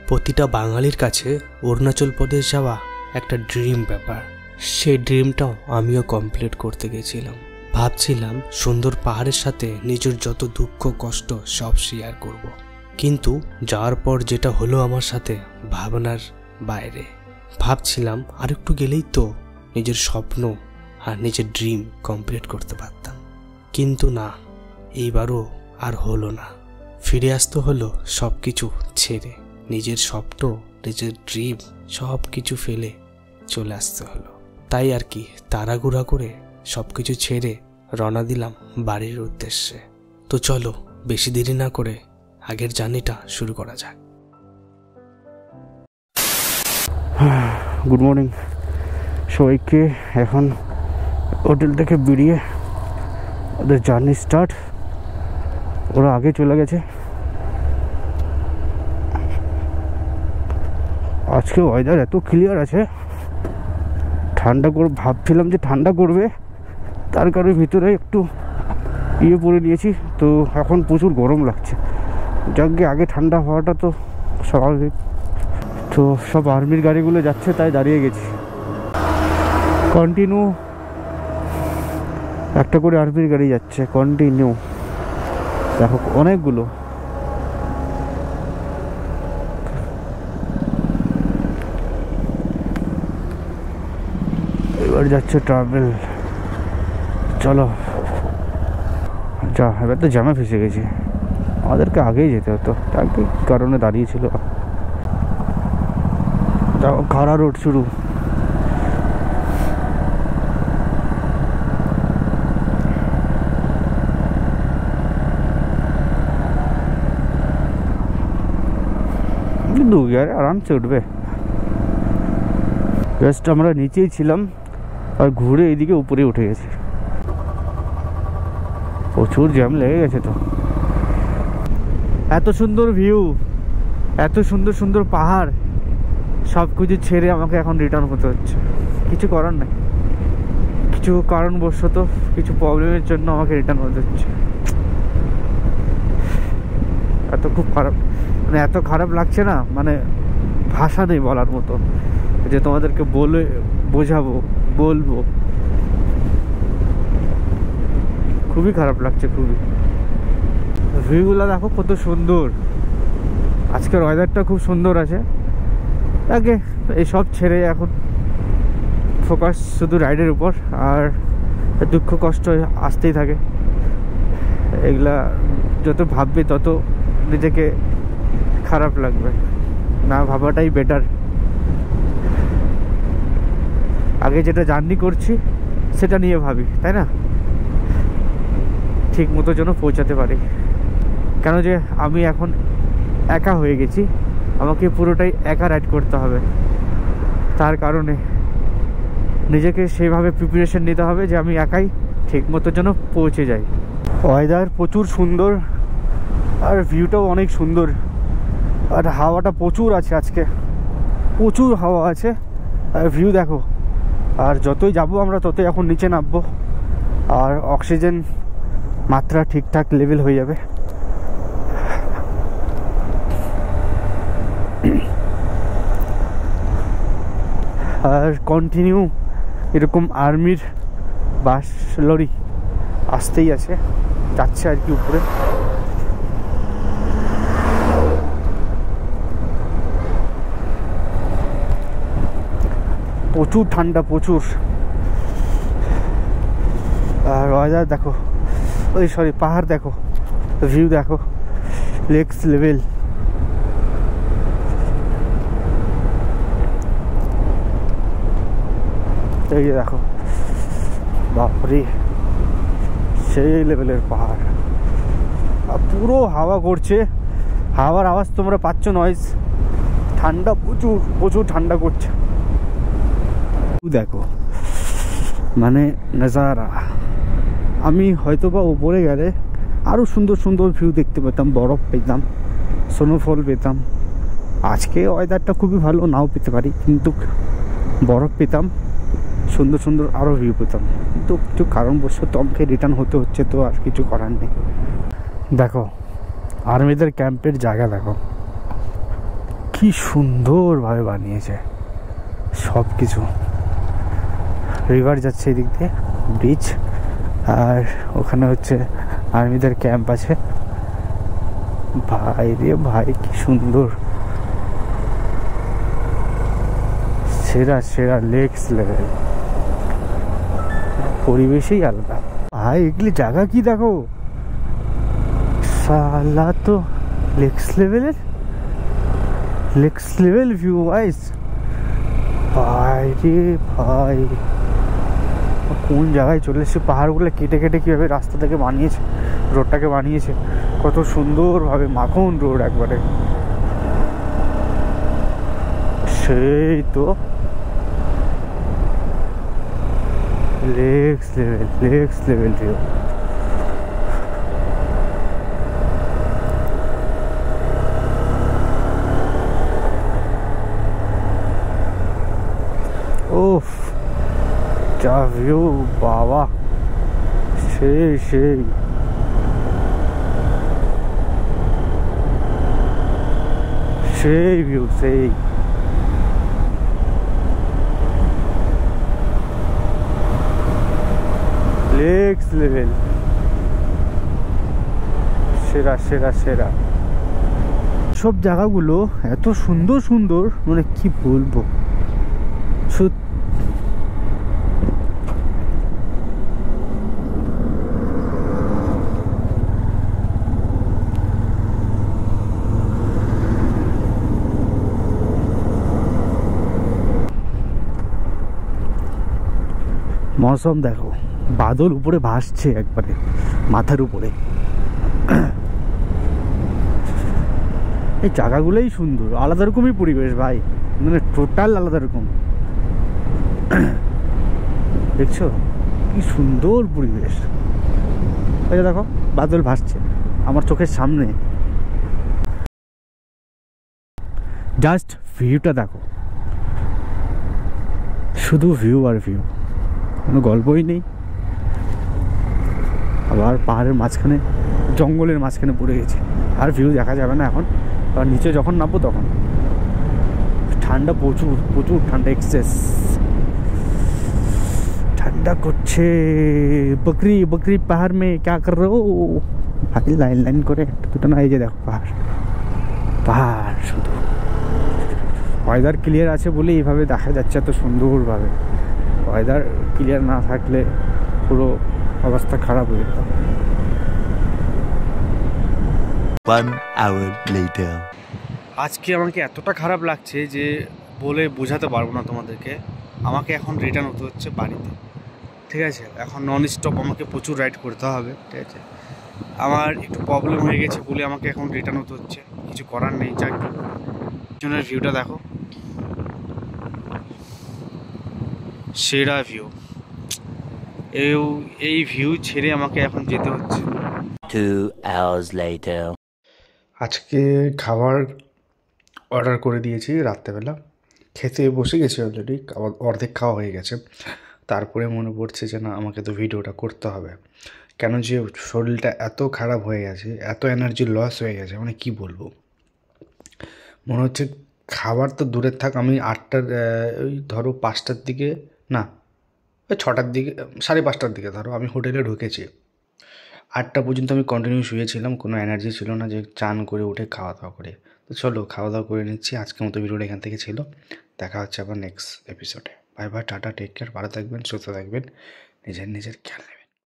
প্রতিটা বাঙালির কাছে অরুণাচল প্রদেশ যাওয়া একটা ড্রিম ব্যাপার। সেই ড্রিমটাও আমিও কমপ্লিট করতে গেছিলাম। ভাবছিলাম সুন্দর পাহাড়ের সাথে নিজের যত দুঃখ কষ্ট সব শেয়ার করব। কিন্তু যাওয়ার পর যেটা হলো আমার সাথে ভাবনার বাইরে। ভাবছিলাম আর একটু গেলেই তো নিজের স্বপ্ন আর নিজের ড্রিম কমপ্লিট করতে পারতাম, কিন্তু না, এইবারও আর হলো না। ফিরে আসতে হলো সব কিছু ছেড়ে, নিজের স্বপ্ন নিজের ড্রিম সব কিছু ফেলে চলে আসতে হলো। তাই আর কি তাড়াহুড়া করে সব কিছু ছেড়ে রওনা দিলাম বাড়ির উদ্দেশ্যে। তো চলো বেশি দেরি না করে আগের জার্নিটা শুরু করা যাক। গুড মর্নিং সবাইকে। এখন হোটেল থেকে বেরিয়ে ওদের জার্নি স্টার্ট। ওরা আগে চলে গেছে। আজকে ওয়েদার এত ক্লিয়ার আছে, ঠান্ডা করে ভাবছিলাম যে ঠান্ডা করবে, তার কারণে ভিতরে একটু পরে নিয়েছি। তো এখন প্রচুর গরম লাগছে। যাকে আগে ঠান্ডা হওয়াটা তো স্বাভাবিক। তো সব আর্মির গাড়িগুলো যাচ্ছে, তাই দাঁড়িয়ে গেছি। কন্টিনিউ একটা করে আর্মির গাড়ি যাচ্ছে, কন্টিনিউ। দেখো অনেকগুলো। এবার যাচ্ছে ট্রাভেল। চলো যা, এবার তো জ্যামে ফেসে গেছি। আমাদেরকে আগেই যেতে হতো, তার কি কারণে দাঁড়িয়েছিল। যাও, খাড়া রোড শুরু। কিন্তু আরামসে উঠবে। জাস্ট আমরা নিচেই ছিলাম আর ঘুরে এইদিকে উপরে উঠে গেছি। প্রচুর জ্যাম লেগে গেছে। তো এত সুন্দর ভিউ, এত সুন্দর সুন্দর পাহাড়, সব কিছু ছেড়ে আমাকে এখন রিটার্ন হতে হচ্ছে। কিছু করার নাই, কিছু কারণবশত কিছু প্রবলেমের জন্য আমাকে রিটার্ন হতে হচ্ছে। এত খুব খারাপ, মানে এত খারাপ লাগছে না, মানে ভাষা নেই বলার মতো যে তোমাদেরকে বলে বোঝাবো, বলবো। খুবই খারাপ লাগছে, খুবই। ভিউগুলো দেখো কত সুন্দর। আজকের ওয়েদারটা খুব সুন্দর আছে। তাকে এইসব ছেড়ে এখন ফোকাস শুধু রাইডের উপর। আর দুঃখ কষ্ট আসতেই থাকে। এগুলা যত ভাববে তত নিজেকে খারাপ লাগবে। না ভাবাটাই বেটার। আগে যেটা জার্নি করছি সেটা নিয়ে ভাবি, তাই না? ঠিক মতো যেন পৌঁছাতে পারি। কেন যে আমি এখন একা হয়ে গেছি, আমাকে পুরোটাই একা রাইড করতে হবে। তার কারণে নিজেকে সেইভাবে প্রিপারেশন নিতে হবে যে আমি একাই ঠিক মতো যেন পৌঁছে যাই। ওয়েদার প্রচুর সুন্দর আর ভিউটাও অনেক সুন্দর। আর হাওয়াটা প্রচুর আছে আজকে, প্রচুর হাওয়া আছে। আর ভিউ দেখো। আর যতই যাব আমরা ততই এখন নিচে নামবো, আর অক্সিজেন মাত্রা ঠিকঠাক লেভেল হয়ে যাবে। আর কন্টিনিউ এরকম আর্মির বাস লরি আসতেই আছে, যাচ্ছে আর কি উপরে। প্রচুর ঠান্ডা, প্রচুর। আর ওয়েদার দেখো, ওই সরি পাহাড় দেখো, ভিউ দেখো, নেক্সট লেভেল। এই যে দেখো, বাপরে সেই লেভেলের পাহাড়। আর পুরো হাওয়া করছে, হাওয়ার আওয়াজ তোমরা পাচ্ছ, নয়েজ। ঠান্ডা প্রচুর, প্রচুর ঠান্ডা করছে। দেখো মানে নজারা। আমি হয়তো বা উপরে গেলে আরও সুন্দর সুন্দর ভিউ দেখতে পেতাম, বরফ পেতাম, স্নোফল পেতাম। আজকে ওয়েদারটা খুবই ভালো, নাও পেতে পারি, কিন্তু বরফ পেতাম, সুন্দর সুন্দর আরও ভিউ পেতাম। কিন্তু কিছু কারণবশত আমাকে রিটার্ন হতে হচ্ছে, তো আর কিছু করার নেই। দেখো আর্মিদের ক্যাম্পের জায়গা দেখো, কি সুন্দরভাবে বানিয়েছে সব কিছু। রিভার যাচ্ছে এদিক দিয়ে, ব্রিজ, আর ওখানে হচ্ছে আর্মিদের ক্যাম্প আছে। ভাই রে ভাই, কি সুন্দর, সেরা সেরা, লেক্স লেভেল, পরিবেশই আলাদা ভাই। এগুলি জায়গা কি দেখো, সালা তো লেক্স লেভেল ভিউ গাইস। ভাই রে ভাই, কোন জায়গায় চলে এসেছে, পাহাড়গুলো কেটে কেটে কীভাবে রাস্তা থেকে বানিয়েছে, রোডটাকে বানিয়েছে কত সুন্দরভাবে, মাখন রোড একবারে। সেই তো লেক্স লেভেল ভিউ। ওফ, যা ভিউ বাবা, সেই সেই। সেই ভিউ, সেই লেক্স লেভেল, সেরা সেরা সেরা। সব জায়গাগুলো এত সুন্দর সুন্দর, মানে কি বলবো। মৌসুম দেখো, বাদল উপরে ভাসছে একবারে মাথার উপরে। এই জায়গাগুলোই সুন্দর, আলাদা রকমই পরিবেশ ভাই, মানে টোটাল আলাদা রকম। দেখছো কি সুন্দর পরিবেশ। এই দেখো বাদল ভাসছে আমার চোখের সামনে, জাস্ট ভিউটা দেখো, শুধু ভিউ আর ভিউ, কোনো গল্পই নেই। আবার পাহাড়ের মাঝখানে, জঙ্গলের মাঝখানে পড়ে গেছে, আর ভিউ দেখা যাবে না এখন। আর নিচে যখন নামবো তখন ঠান্ডা, প্রচুর প্রচুর ঠান্ডা, এক্সেস ঠান্ডা করছে। বকরি বকরি পাহাড় মে ক্যা কর রহে হো ভাই, লাইন লাইন করে একটা দুটো না, এই যে দেখো পাহাড় পাহাড় শুধু। ওয়েদার ক্লিয়ার আছে বলে এইভাবে দেখা যাচ্ছে এত সুন্দরভাবে। ওয়েদার ক্লিয়ার না থাকলে পুরো অবস্থা খারাপ হয়ে যেত। 1 hour later. আজকে আমাকে এতটা খারাপ লাগছে যে বলে বোঝাতে পারবো না তোমাদেরকে। আমাকে এখন রিটার্ন হতে হচ্ছে বাড়িতে, ঠিক আছে। এখন নন স্টপ আমাকে প্রচুর রাইড করতে হবে, ঠিক আছে। আমার একটু প্রবলেম হয়ে গেছে বলে আমাকে এখন রিটার্ন হতে হচ্ছে, কিছু করার নেই। যাক, পিছনের ভিউটা দেখো, সেরা ভিউ। এই ভিউ ছেড়ে আমাকে এখন যেতে হচ্ছে। 2 hours later. আজকে খাবার অর্ডার করে দিয়েছি রাত্রেবেলা, খেতে বসে গেছি অলরেডি, অর্ধেক খাওয়া হয়ে গেছে। তারপরে মনে পড়ছে যে না, আমাকে তো ভিডিওটা করতে হবে। কেন যে শরীরটা এত খারাপ হয়ে গেছে, এত এনার্জি লস হয়ে গেছে, মানে কি বলবো। মনে হচ্ছে খাবার তো দূরের থাক, আমি 8টার ওই ধরো 5টার দিকে, না ওই 6টার দিকে, 5:30টার দিকে ধরো আমি হোটেলে ঢুকেছি। 8টা পর্যন্ত আমি কন্টিনিউ শুয়েছিলাম, কোনো এনার্জি ছিল না যে চান করে উঠে খাওয়া দাওয়া করে। তো চলো খাওয়া দাওয়া করে নিচ্ছি। আজকের মতো ভিডিওটা এখান থেকে ছিল, দেখা হচ্ছে আবার নেক্সট এপিসোডে। Bye bye, tata, take care, ভালো থাকবেন, সুস্থ থাকবেন, নিজের খেয়াল